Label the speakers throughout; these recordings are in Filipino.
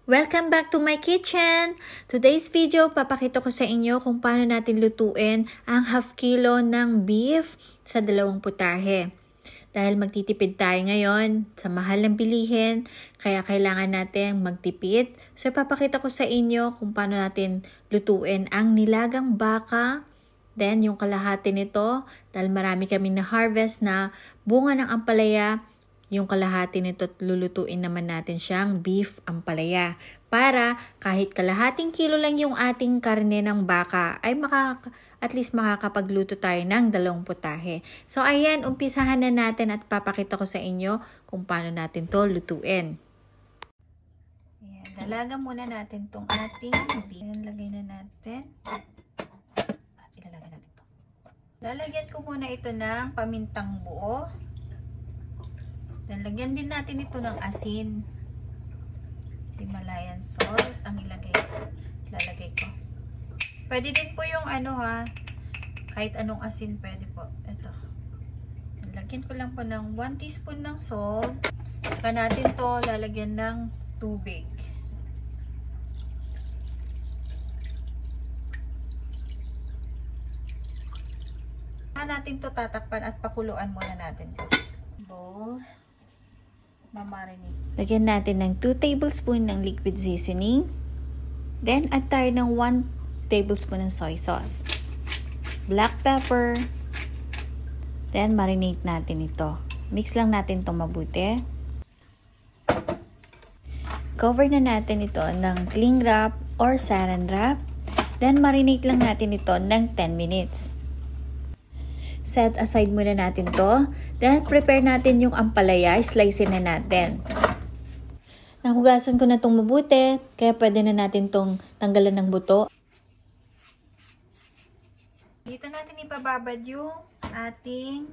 Speaker 1: Welcome back to my kitchen! Today's video, papakita ko sa inyo kung paano natin lutuin ang half kilo ng beef sa dalawang putahe. Dahil magtitipid tayo ngayon sa mahal ng bilihin, kaya kailangan natin magtipid. So papakita ko sa inyo kung paano natin lutuin ang nilagang baka. Then yung kalahati nito, dahil marami kami na harvest na bunga ng ampalaya, yung kalahati nito lulutuin naman natin siyang beef ampalaya. Para kahit kalahating kilo lang yung ating karne ng baka ay at least makakapagluto tayo ng dalawang putahe. So ayan, umpisahan na natin at papakita ko sa inyo kung paano natin to lutuin. Ayan, dalaga muna natin tong ating beef. Ayan, lagay na natin. At ilalagay natin to. Lalagyan ko muna ito ng pamintang buo. Lagyan din natin ito ng asin. Himalayan salt ang ilalagay ko. Pwede din po yung kahit anong asin pwede po. Ito. Lagyan ko lang po ng 1 teaspoon ng salt. Saka natin to lalagyan ng tubig. Natin to tatakpan at pakuluan muna natin to. Bowl. Mamarinate. Lagyan natin ng 2 tablespoon ng liquid seasoning. Then, add tayo ng 1 tablespoon ng soy sauce. Black pepper. Then, marinate natin ito. Mix lang natin ito mabuti. Cover na natin ito ng cling wrap or saran wrap. Then, marinate lang natin ito ng 10 minutes. Set aside muna natin to. Then, prepare natin yung ampalaya. Slice na natin. Nahugasan ko na itong mabuti. Kaya pwede na natin itong tanggalan ng buto. Dito natin ipababad yung ating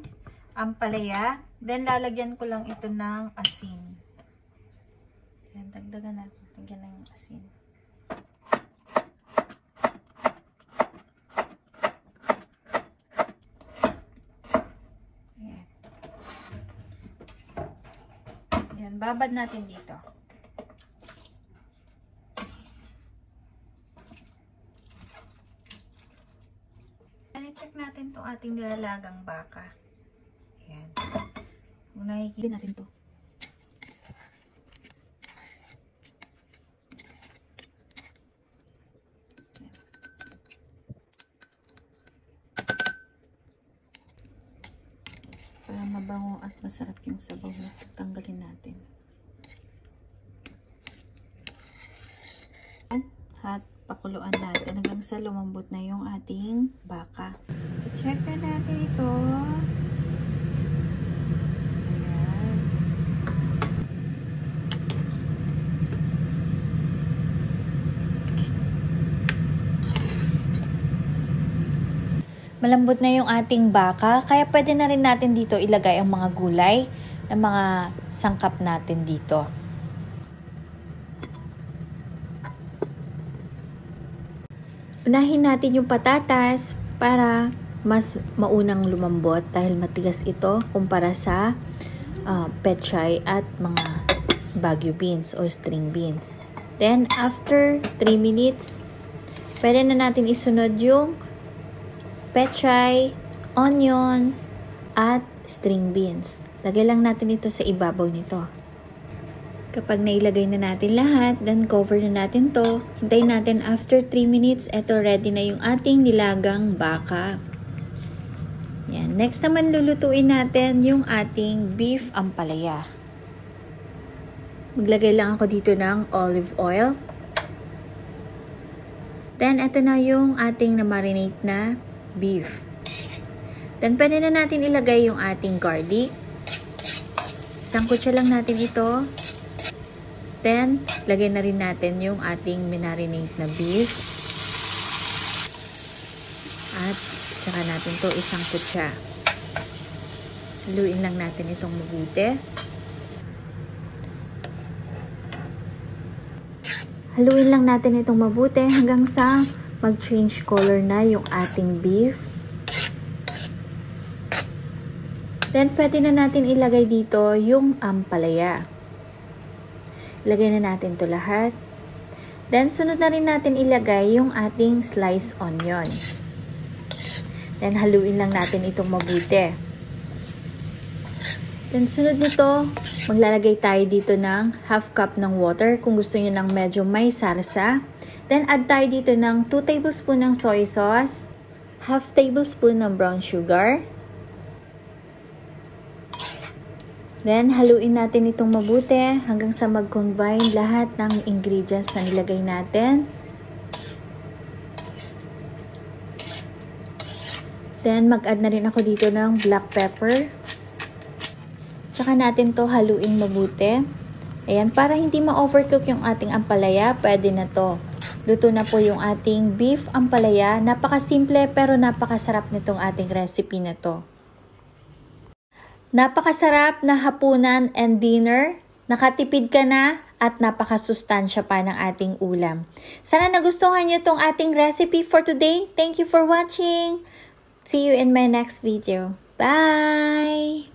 Speaker 1: ampalaya. Then, lalagyan ko lang ito ng asin. Yan, dagdagan natin. Lagyan ng asin. Babad natin dito. I-check natin itong ating nilalagang baka. Ayan. Muna higilin natin ito. Para mabango at masarap yung sabaw na tanggalin natin. At pakuluan natin hanggang sa lumambot na yung ating baka. I-check na natin ito. Ayan. Malambot na yung ating baka, kaya pwede na rin natin dito ilagay ang mga gulay na mga sangkap natin dito. Unahin natin yung patatas para mas maunang lumambot dahil matigas ito kumpara sa pechay at mga Baguio beans o string beans. Then, after 3 minutes, pwede na natin isunod yung pechay, onions, at string beans. Lagay lang natin ito sa ibabaw nito. Kapag nailagay na natin lahat, then cover na natin to. Hintayin natin after 3 minutes, eto ready na yung ating nilagang baka. Yan. Next naman lulutuin natin yung ating beef ampalaya. Maglagay lang ako dito ng olive oil. Then, eto na yung ating na-marinate na beef. Then, pwede na natin ilagay yung ating garlic. Isang kutsa lang natin ito. Then, lagay na rin natin yung ating minarinate na beef. At, saka natin to isang kutsa. Haluin lang natin itong mabuti. Haluin lang natin itong mabuti hanggang sa mag-change color na yung ating beef. Then, pwede na natin ilagay dito yung ampalaya. Lagay na natin to lahat. Then, sunod na rin natin ilagay yung ating sliced onion. Then, haluin lang natin itong mabuti. Then, sunod nito, maglalagay tayo dito ng half cup ng water kung gusto nyo ng medyo may sarsa. Then, add tayo dito ng 2 tablespoon ng soy sauce, half tablespoon ng brown sugar. Then, haluin natin itong mabuti hanggang sa mag-combine lahat ng ingredients na nilagay natin. Then, mag-add na rin ako dito ng black pepper. Tsaka natin to haluin mabuti. Ayan, para hindi ma-overcook yung ating ampalaya, pwede na to. Luto na po yung ating beef ampalaya. Napakasimple pero napakasarap nitong ating recipe na to. Napakasarap na hapunan and dinner. Nakatipid ka na at napakasustansya pa ng ating ulam. Sana nagustuhan nyo itong ating recipe for today. Thank you for watching. See you in my next video. Bye!